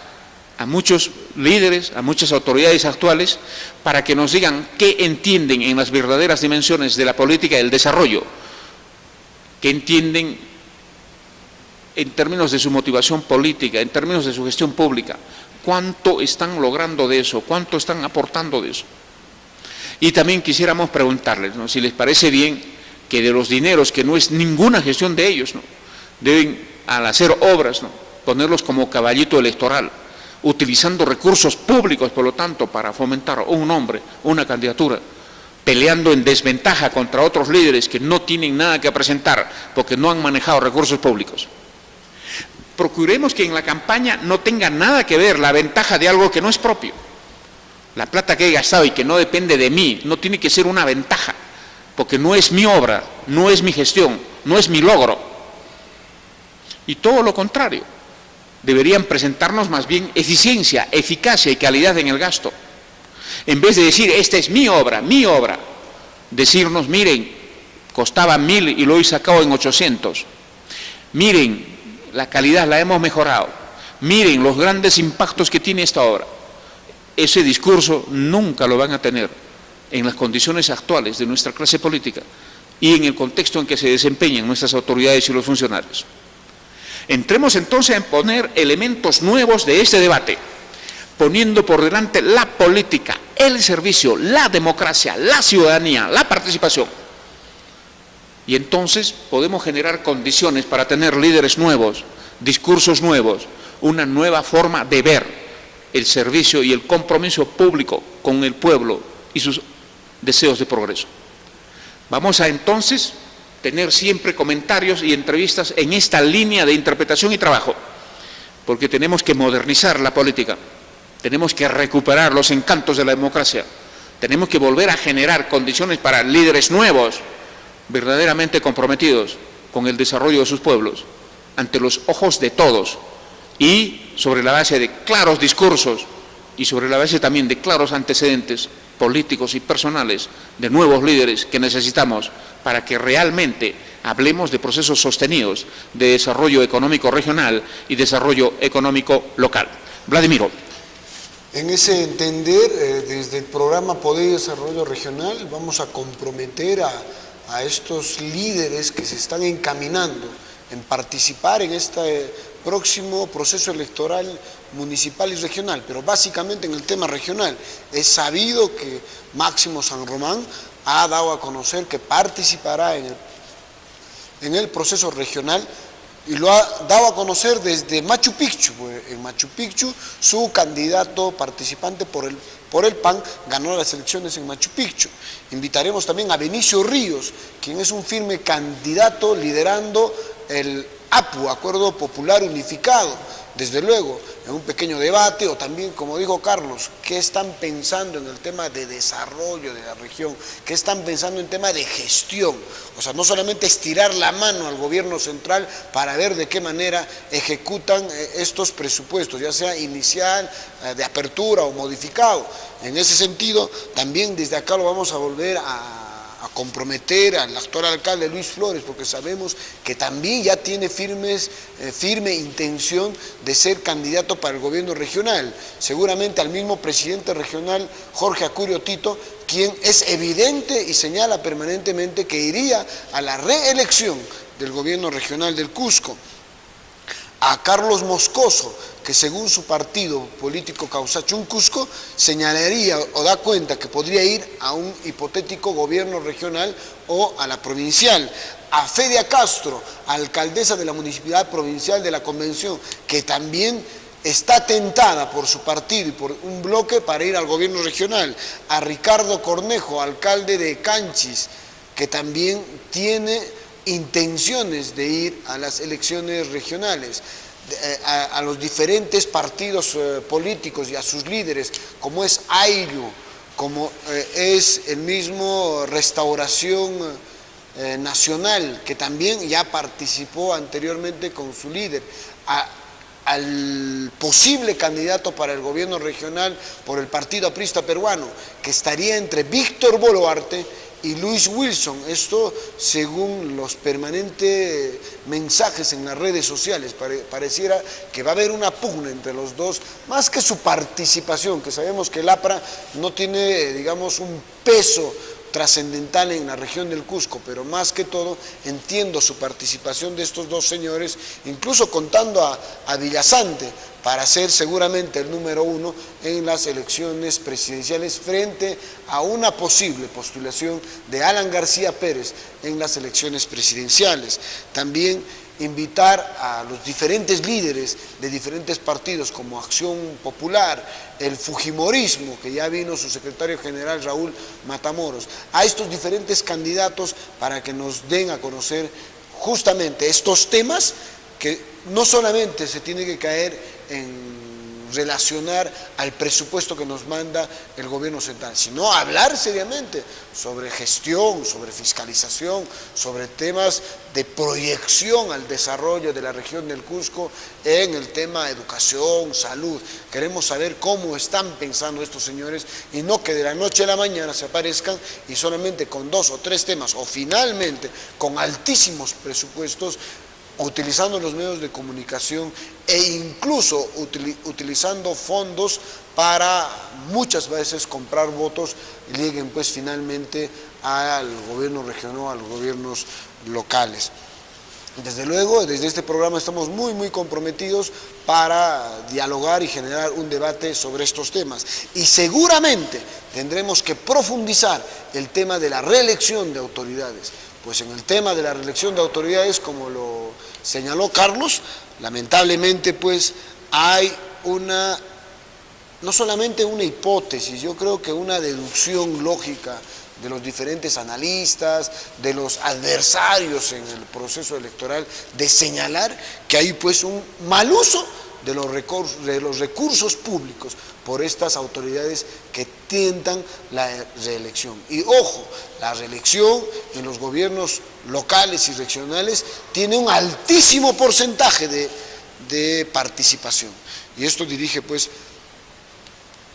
B: a muchos líderes, a muchas autoridades actuales, para que nos digan qué entienden en las verdaderas dimensiones de la política del desarrollo, qué entienden en términos de su motivación política, en términos de su gestión pública, cuánto están logrando de eso, cuánto están aportando de eso. Y también quisiéramos preguntarles, ¿no?, si les parece bien que de los dineros, que no es ninguna gestión de ellos, ¿no?, deben, al hacer obras, ¿no?, ponerlos como caballito electoral, utilizando recursos públicos, por lo tanto, para fomentar un nombre, una candidatura, peleando en desventaja contra otros líderes que no tienen nada que presentar porque no han manejado recursos públicos. Procuremos que en la campaña no tenga nada que ver la ventaja de algo que no es propio. La plata que he gastado y que no depende de mí, no tiene que ser una ventaja, porque no es mi obra, no es mi gestión, no es mi logro. Y todo lo contrario. Deberían presentarnos más bien eficiencia, eficacia y calidad en el gasto. En vez de decir, esta es mi obra, decirnos, miren, costaba 1.000 y lo he sacado en 800. Miren, la calidad la hemos mejorado. Miren los grandes impactos que tiene esta obra. Ese discurso nunca lo van a tener en las condiciones actuales de nuestra clase política y en el contexto en que se desempeñan nuestras autoridades y los funcionarios. Entremos entonces en poner elementos nuevos de este debate, poniendo por delante la política, el servicio, la democracia, la ciudadanía, la participación. Y entonces podemos generar condiciones para tener líderes nuevos, discursos nuevos, una nueva forma de ver el servicio y el compromiso público con el pueblo y sus deseos de progreso. Vamos a entonces tener siempre comentarios y entrevistas en esta línea de interpretación y trabajo, porque tenemos que modernizar la política, tenemos que recuperar los encantos de la democracia, tenemos que volver a generar condiciones para líderes nuevos, verdaderamente comprometidos con el desarrollo de sus pueblos, ante los ojos de todos, y sobre la base de claros discursos y sobre la base también de claros antecedentes políticos y personales de nuevos líderes que necesitamos para que realmente hablemos de procesos sostenidos de desarrollo económico regional y desarrollo económico local. Vladimiro.
A: En ese entender, desde el programa Poder y Desarrollo Regional vamos a comprometer a estos líderes que se están encaminando en participar en este próximo proceso electoral municipal y regional, pero básicamente en el tema regional. Es sabido que Máximo San Román ha dado a conocer que participará en el proceso regional y lo ha dado a conocer desde Machu Picchu. En Machu Picchu su candidato participante por el PAN ganó las elecciones en Machu Picchu. Invitaremos también a Benicio Ríos, quien es un firme candidato liderando el APU, Acuerdo Popular Unificado, desde luego, en un pequeño debate, o también, como dijo Carlos, ¿qué están pensando en el tema de desarrollo de la región? ¿Qué están pensando en tema de gestión? O sea, no solamente estirar la mano al gobierno central para ver de qué manera ejecutan estos presupuestos, ya sea inicial, de apertura o modificado. En ese sentido, también desde acá lo vamos a volver a comprometer al actual alcalde Luis Flores, porque sabemos que también ya tiene firme intención de ser candidato para el gobierno regional. Seguramente al mismo presidente regional Jorge Acurio Tito, quien es evidente y señala permanentemente que iría a la reelección del gobierno regional del Cusco. A Carlos Moscoso, que según su partido político Causachún Cusco, señalaría o da cuenta que podría ir a un hipotético gobierno regional o a la provincial. A Fedia Castro, alcaldesa de la Municipalidad Provincial de la Convención, que también está tentada por su partido y por un bloque para ir al gobierno regional. A Ricardo Cornejo, alcalde de Canchis, que también tiene intenciones de ir a las elecciones regionales. A los diferentes partidos políticos y a sus líderes, como es Ayllu, como es el mismo Restauración Nacional, que también ya participó anteriormente con su líder, al posible candidato para el gobierno regional por el Partido Aprista Peruano, que estaría entre Víctor Boluarte y Luis Wilson. Esto según los permanentes mensajes en las redes sociales. Pareciera que va a haber una pugna entre los dos, más que su participación, que sabemos que el APRA no tiene, digamos, un peso trascendental en la región del Cusco, pero más que todo entiendo su participación de estos dos señores, incluso contando a Villasante para ser seguramente el número 1 en las elecciones presidenciales frente a una posible postulación de Alan García Pérez en las elecciones presidenciales. También invitar a los diferentes líderes de diferentes partidos como Acción Popular, el Fujimorismo, que ya vino su secretario general Raúl Matamoros, a estos diferentes candidatos para que nos den a conocer justamente estos temas que no solamente se tiene que caer en relacionar al presupuesto que nos manda el gobierno central, sino hablar seriamente sobre gestión, sobre fiscalización, sobre temas de proyección al desarrollo de la región del Cusco en el tema educación, salud. Queremos saber cómo están pensando estos señores y no que de la noche a la mañana se aparezcan y solamente con 2 o 3 temas o finalmente con altísimos presupuestos, utilizando los medios de comunicación e incluso utilizando fondos para muchas veces comprar votos y lleguen pues finalmente al gobierno regional, a los gobiernos locales. Desde luego, desde este programa estamos muy comprometidos para dialogar y generar un debate sobre estos temas. Y seguramente tendremos que profundizar el tema de la reelección de autoridades. Pues en el tema de la reelección de autoridades, como lo señaló Carlos, lamentablemente pues hay no solamente una hipótesis, yo creo que una deducción lógica de los diferentes analistas, de los adversarios en el proceso electoral, de señalar que hay pues un mal uso de los recursos públicos por estas autoridades que intentan la reelección. Y ojo, la reelección en los gobiernos locales y regionales tiene un altísimo porcentaje de participación. Y esto dirige pues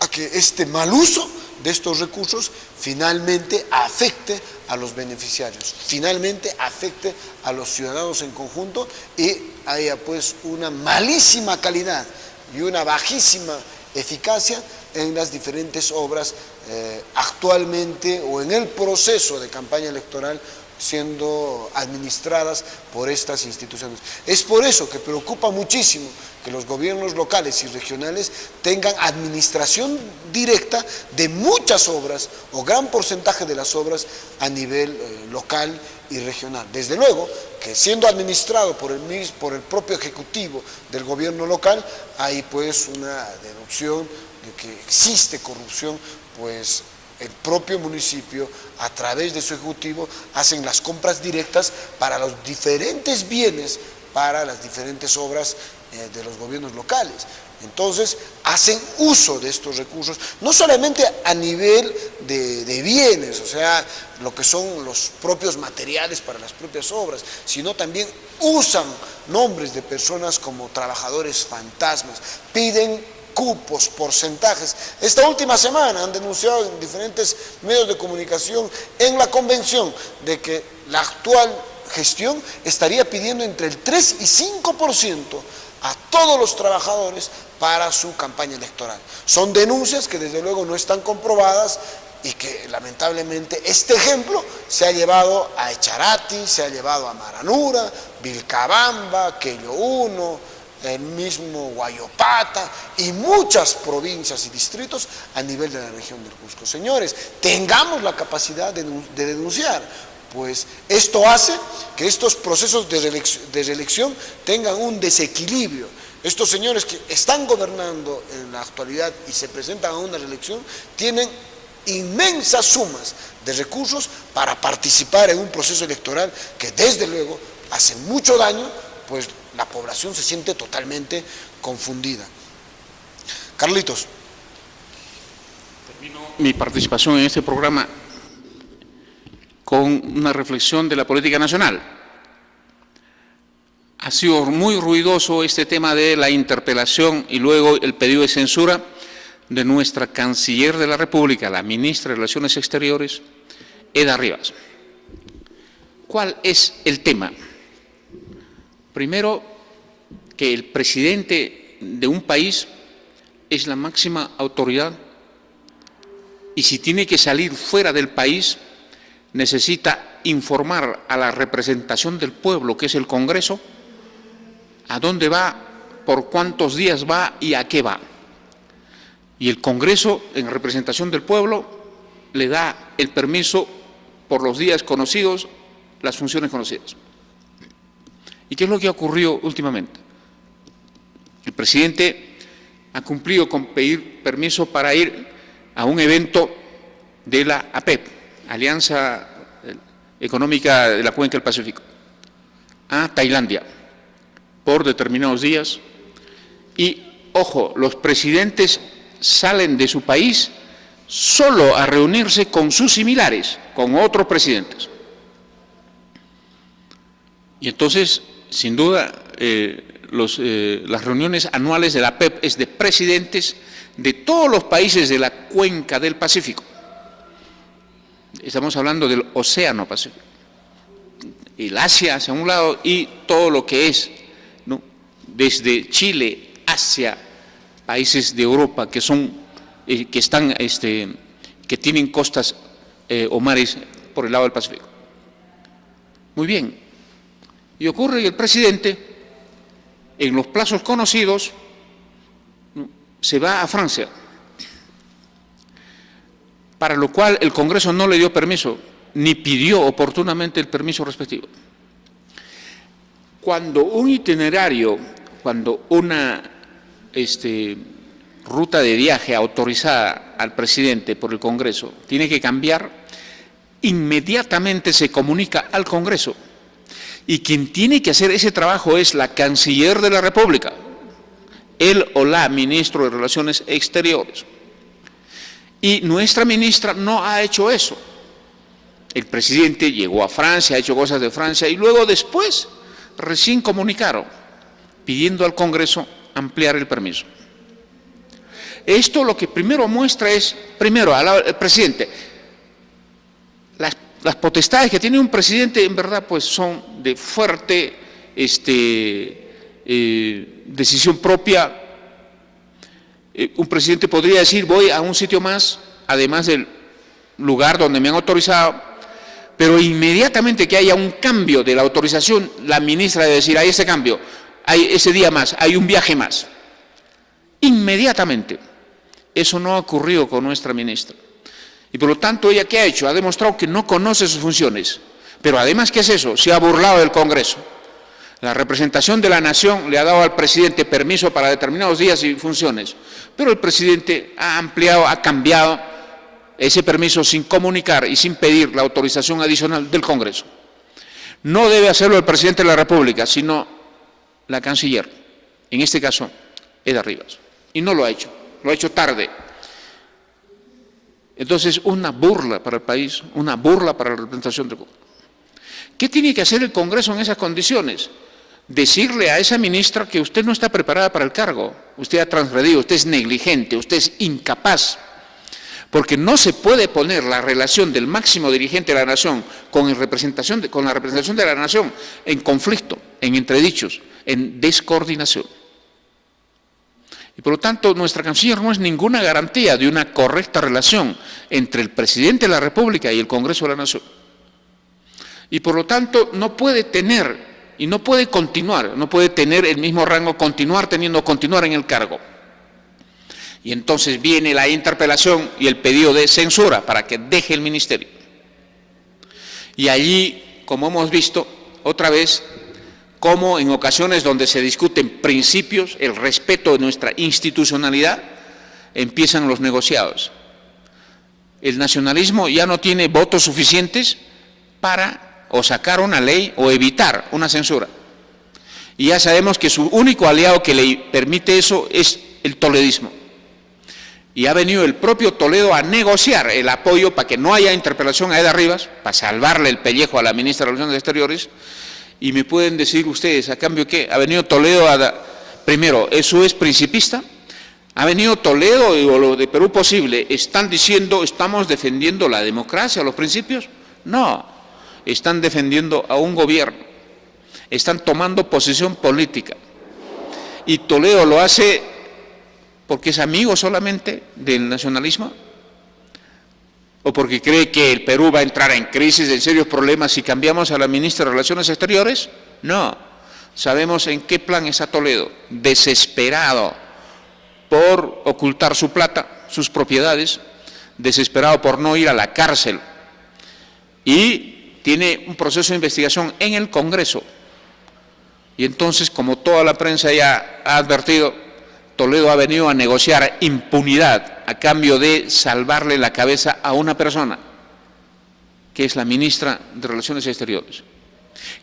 A: a que este mal uso de estos recursos finalmente afecte a los beneficiarios, finalmente afecte a los ciudadanos en conjunto y haya pues una malísima calidad y una bajísima eficacia en las diferentes obras actualmente o en el proceso de campaña electoral siendo administradas por estas instituciones. Es por eso que preocupa muchísimo que los gobiernos locales y regionales tengan administración directa de muchas obras o gran porcentaje de las obras a nivel local y regional. Desde luego que siendo administrado por el propio ejecutivo del gobierno local, hay pues una deducción de que existe corrupción, pues el propio municipio, a través de su ejecutivo, hacen las compras directas para los diferentes bienes, para las diferentes obras de los gobiernos locales. Entonces, hacen uso de estos recursos, no solamente a nivel de bienes, o sea, lo que son los propios materiales para las propias obras, sino también usan nombres de personas como trabajadores fantasmas, piden cupos, porcentajes. Esta última semana han denunciado en diferentes medios de comunicación en la convención de que la actual gestión estaría pidiendo entre el 3 y 5% a todos los trabajadores para su campaña electoral. Son denuncias que desde luego no están comprobadas y que lamentablemente este ejemplo se ha llevado a Echarati, se ha llevado a Maranura, Vilcabamba, Quello 1, el mismo Guayopata y muchas provincias y distritos a nivel de la región del Cusco. Señores, tengamos la capacidad de denunciar, pues esto hace que estos procesos de reelección tengan un desequilibrio. Estos señores que están gobernando en la actualidad y se presentan a una reelección tienen inmensas sumas de recursos para participar en un proceso electoral que desde luego hace mucho daño, pues la población se siente totalmente confundida. Carlitos.
B: Termino mi participación en este programa con una reflexión de la política nacional. Ha sido muy ruidoso este tema de la interpelación y luego el pedido de censura de nuestra canciller de la República, la ministra de Relaciones Exteriores, Eda Rivas. ¿Cuál es el tema? Primero, que el presidente de un país es la máxima autoridad y si tiene que salir fuera del país necesita informar a la representación del pueblo, que es el Congreso, a dónde va, por cuántos días va y a qué va. Y el Congreso, en representación del pueblo, le da el permiso por los días conocidos, las funciones conocidas. ¿Y qué es lo que ha ocurrido últimamente? El presidente ha cumplido con pedir permiso para ir a un evento de la APEP, Alianza Económica de la Cuenca del Pacífico, a Tailandia, por determinados días. Y, ojo, los presidentes salen de su país solo a reunirse con sus similares, con otros presidentes. Y entonces, sin duda, las reuniones anuales de la APEP es de presidentes de todos los países de la cuenca del Pacífico. Estamos hablando del Océano Pacífico. El Asia hacia un lado y todo lo que es, ¿no?, desde Chile hacia países de Europa que son, que tienen costas o mares por el lado del Pacífico. Muy bien. Y ocurre que el presidente, en los plazos conocidos, se va a Francia, para lo cual el Congreso no le dio permiso, ni pidió oportunamente el permiso respectivo. Cuando un itinerario, cuando una ruta de viaje autorizada al presidente por el Congreso tiene que cambiar, inmediatamente se comunica al Congreso. Y quien tiene que hacer ese trabajo es la canciller de la República, él o la ministro de Relaciones Exteriores. Y nuestra ministra no ha hecho eso. El presidente llegó a Francia, ha hecho cosas de Francia y luego después recién comunicaron pidiendo al Congreso ampliar el permiso. Esto lo que primero muestra es, primero, al presidente, las potestades que tiene un presidente en verdad pues son de fuerte decisión propia. Un presidente podría decir, voy a un sitio más, además del lugar donde me han autorizado, pero inmediatamente que haya un cambio de la autorización, la ministra debe decir, hay ese cambio, hay ese día más, hay un viaje más. Inmediatamente. Eso no ha ocurrido con nuestra ministra. Y por lo tanto, ¿ella qué ha hecho? Ha demostrado que no conoce sus funciones. Pero además, ¿qué es eso? Se ha burlado del Congreso. La representación de la nación le ha dado al presidente permiso para determinados días y funciones. Pero el presidente ha ampliado, ha cambiado ese permiso sin comunicar y sin pedir la autorización adicional del Congreso. No debe hacerlo el presidente de la República, sino la canciller, en este caso, Eda Rivas. Y no lo ha hecho tarde. Entonces, una burla para el país, una burla para la representación del Congreso. ¿Qué tiene que hacer el Congreso en esas condiciones? Decirle a esa ministra que usted no está preparada para el cargo, usted ha transgredido, usted es negligente, usted es incapaz. Porque no se puede poner la relación del máximo dirigente de la nación con la representación de la nación en conflicto, en entredichos, en descoordinación. Y por lo tanto, nuestra canciller no es ninguna garantía de una correcta relación entre el presidente de la República y el Congreso de la Nación. Y por lo tanto, no puede tener y no puede continuar, no puede tener el mismo rango, continuar en el cargo. Y entonces viene la interpelación y el pedido de censura para que deje el ministerio. Y allí, como hemos visto otra vez, como en ocasiones donde se discuten principios, el respeto de nuestra institucionalidad, empiezan los negociados. El nacionalismo ya no tiene votos suficientes para o sacar una ley o evitar una censura. Y ya sabemos que su único aliado que le permite eso es el toledismo. Y ha venido el propio Toledo a negociar el apoyo para que no haya interpelación a Eda Rivas, para salvarle el pellejo a la ministra de Relaciones Exteriores. Y me pueden decir ustedes, ¿a cambio qué? Ha venido Toledo primero, ¿eso es principista? Ha venido Toledo y lo de Perú Posible, ¿están diciendo, estamos defendiendo la democracia, los principios? No, están defendiendo a un gobierno, están tomando posición política. Y Toledo lo hace porque es amigo solamente del nacionalismo, o porque cree que el Perú va a entrar en crisis, en serios problemas si cambiamos a la ministra de Relaciones Exteriores. No, sabemos en qué plan está Toledo, desesperado por ocultar su plata, sus propiedades, desesperado por no ir a la cárcel, y tiene un proceso de investigación en el Congreso. Y entonces, como toda la prensa ya ha advertido, Toledo ha venido a negociar impunidad a cambio de salvarle la cabeza a una persona, que es la ministra de Relaciones Exteriores.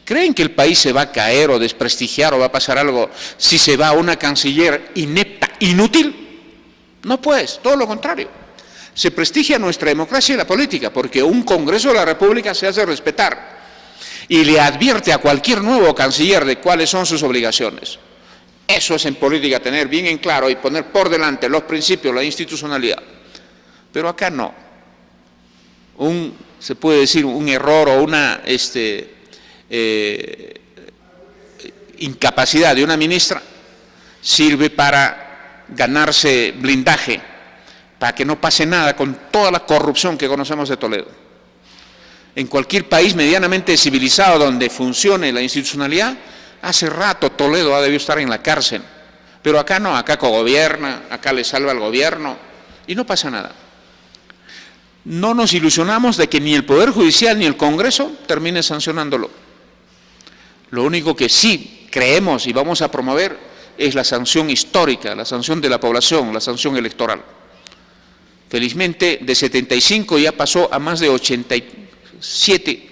B: ¿Creen que el país se va a caer o desprestigiar o va a pasar algo si se va a una canciller inepta, inútil? No, pues, todo lo contrario. Se prestigia nuestra democracia y la política, porque un Congreso de la República se hace respetar y le advierte a cualquier nuevo canciller de cuáles son sus obligaciones. Eso es en política, tener bien en claro y poner por delante los principios, la institucionalidad. Pero acá no. Se puede decir un error o una incapacidad de una ministra sirve para ganarse blindaje, para que no pase nada con toda la corrupción que conocemos de Toledo. En cualquier país medianamente civilizado donde funcione la institucionalidad, hace rato Toledo ha debido estar en la cárcel, pero acá no, acá cogobierna, acá le salva al gobierno y no pasa nada. No nos ilusionamos de que ni el Poder Judicial ni el Congreso termine sancionándolo. Lo único que sí creemos y vamos a promover es la sanción histórica, la sanción de la población, la sanción electoral. Felizmente de 75 ya pasó a más de 87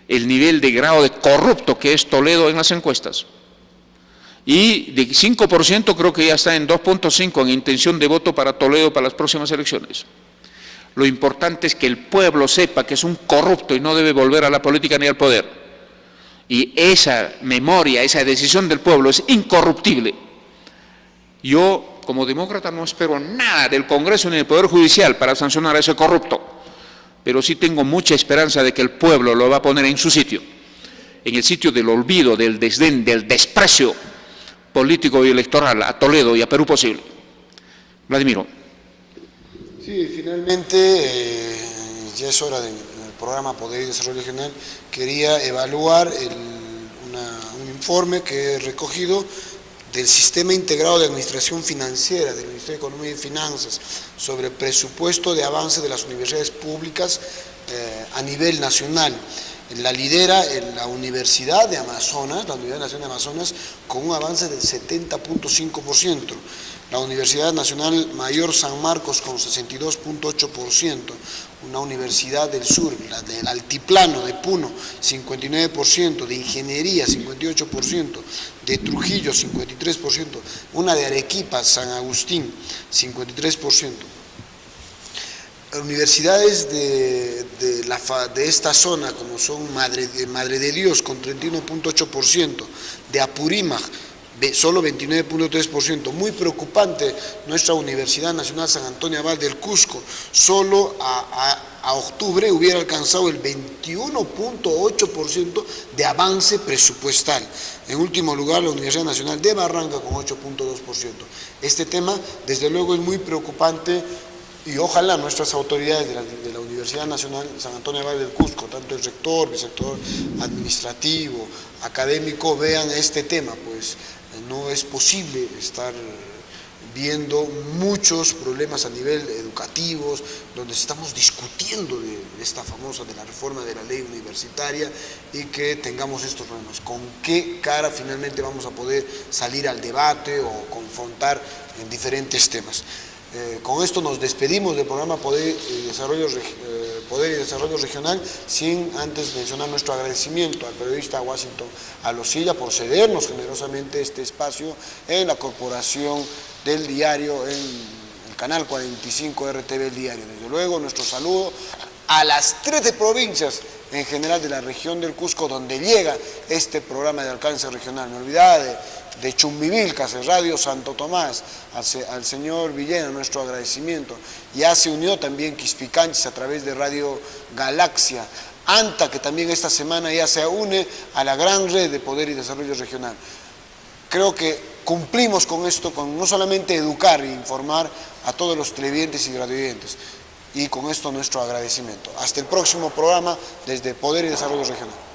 B: el nivel de grado de corrupto que es Toledo en las encuestas. Y de 5% creo que ya está en 2.5 en intención de voto para Toledo para las próximas elecciones. Lo importante es que el pueblo sepa que es un corrupto y no debe volver a la política ni al poder. Y esa memoria, esa decisión del pueblo es incorruptible. Yo, como demócrata, no espero nada del Congreso ni del Poder Judicial para sancionar a ese corrupto, pero sí tengo mucha esperanza de que el pueblo lo va a poner en su sitio, en el sitio del olvido, del desdén, del desprecio político y electoral a Toledo y a Perú posible. Vladimiro.
A: Sí, finalmente ya es hora del programa Poder y Desarrollo Regional. Quería evaluar un informe que he recogido del Sistema Integrado de Administración Financiera del Ministerio de Economía y Finanzas sobre el presupuesto de avance de las universidades públicas a nivel nacional. La lidera la Universidad de Amazonas, la Universidad Nacional de Amazonas, con un avance del 70.5%. La Universidad Nacional Mayor San Marcos con 62.8%, una universidad del sur, la del Altiplano de Puno, 59%, de Ingeniería, 58%, de Trujillo, 53%, una de Arequipa, San Agustín, 53%. Universidades de esta zona, como son Madre de Dios, con 31.8%, de Apurímac, solo 29.3%. Muy preocupante nuestra Universidad Nacional San Antonio Abad del Cusco, solo a octubre hubiera alcanzado el 21.8% de avance presupuestal. En último lugar, la Universidad Nacional de Barranca con 8.2%. Este tema, desde luego, es muy preocupante y ojalá nuestras autoridades de la Universidad Nacional San Antonio Abad del Cusco, tanto el rector, vicerrector administrativo, académico, vean este tema, pues no es posible estar viendo muchos problemas a nivel educativos, donde estamos discutiendo de esta famosa, de la reforma de la ley universitaria, y que tengamos estos problemas. ¿Con qué cara finalmente vamos a poder salir al debate o confrontar en diferentes temas? Con esto nos despedimos del programa Poder y Desarrollo Regional, sin antes mencionar nuestro agradecimiento al periodista Washington Alosilla por cedernos generosamente este espacio en la Corporación del Diario, en el canal 45 RTV El Diario. Desde luego, nuestro saludo a las 13 provincias en general de la región del Cusco, donde llega este programa de alcance regional. Me olvidaba de Chumbivilcas, el Radio Santo Tomás, al señor Villena, nuestro agradecimiento. Ya se unió también Quispicanchis a través de Radio Galaxia, ANTA, que también esta semana ya se une a la gran red de Poder y Desarrollo Regional. Creo que cumplimos con esto, con no solamente educar e informar a todos los televidentes y radiovidentes, y con esto nuestro agradecimiento. Hasta el próximo programa desde Poder y Desarrollo Regional.